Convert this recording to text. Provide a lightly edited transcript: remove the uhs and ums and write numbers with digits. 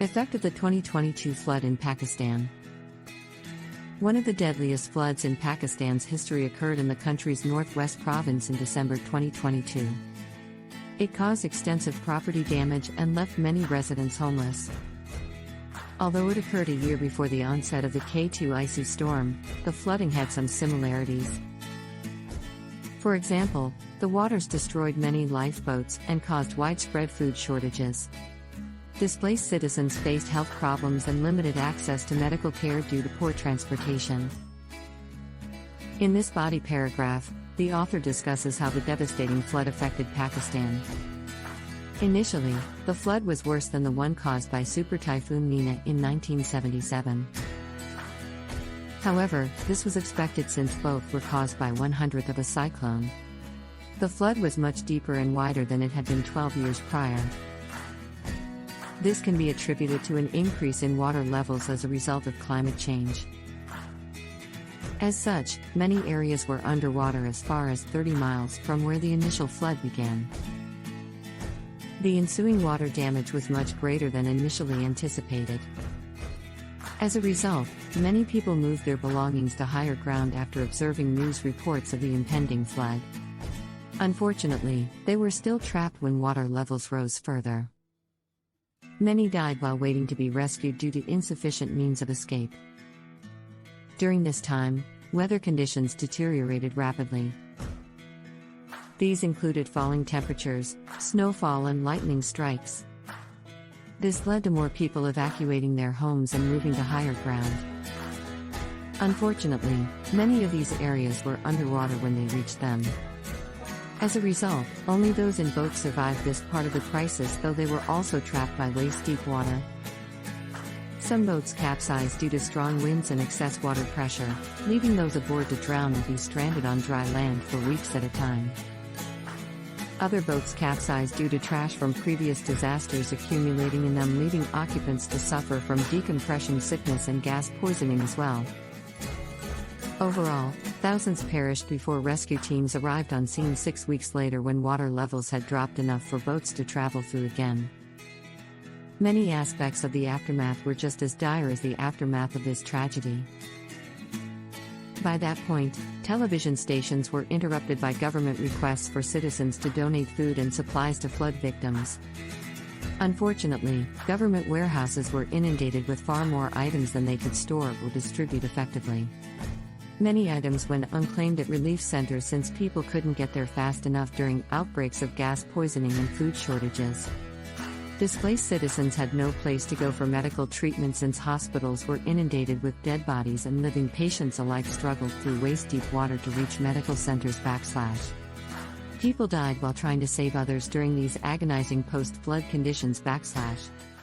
Effect of the 2022 flood in Pakistan. One of the deadliest floods in Pakistan's history occurred in the country's northwest province in December 2022. It caused extensive property damage and left many residents homeless. Although it occurred a year before the onset of the K2 icy storm, the flooding had some similarities. For example, the waters destroyed many lifeboats and caused widespread food shortages. Displaced citizens faced health problems and limited access to medical care due to poor transportation. In this body paragraph, the author discusses how the devastating flood affected Pakistan. Initially, the flood was worse than the one caused by Super Typhoon Nina in 1977. However, this was expected since both were caused by 1/100th of a cyclone. The flood was much deeper and wider than it had been 12 years prior. This can be attributed to an increase in water levels as a result of climate change. As such, many areas were underwater as far as 30 miles from where the initial flood began. The ensuing water damage was much greater than initially anticipated. As a result, many people moved their belongings to higher ground after observing news reports of the impending flood. Unfortunately, they were still trapped when water levels rose further. Many died while waiting to be rescued due to insufficient means of escape. During this time, weather conditions deteriorated rapidly. These included falling temperatures, snowfall, and lightning strikes. This led to more people evacuating their homes and moving to higher ground. Unfortunately, many of these areas were underwater when they reached them. As a result, only those in boats survived this part of the crisis, though they were also trapped by waist-deep water. Some boats capsized due to strong winds and excess water pressure, leaving those aboard to drown or be stranded on dry land for weeks at a time. Other boats capsized due to trash from previous disasters accumulating in them, leaving occupants to suffer from decompression sickness and gas poisoning as well. Overall, thousands perished before rescue teams arrived on scene 6 weeks later, when water levels had dropped enough for boats to travel through again. Many aspects of the aftermath were just as dire as the aftermath of this tragedy. By that point, television stations were interrupted by government requests for citizens to donate food and supplies to flood victims. Unfortunately, government warehouses were inundated with far more items than they could store or distribute effectively. Many items went unclaimed at relief centers since people couldn't get there fast enough during outbreaks of gas poisoning and food shortages. Displaced citizens had no place to go for medical treatment since hospitals were inundated with dead bodies, and living patients alike struggled through waist-deep water to reach medical centers. People died while trying to save others during these agonizing post-flood conditions.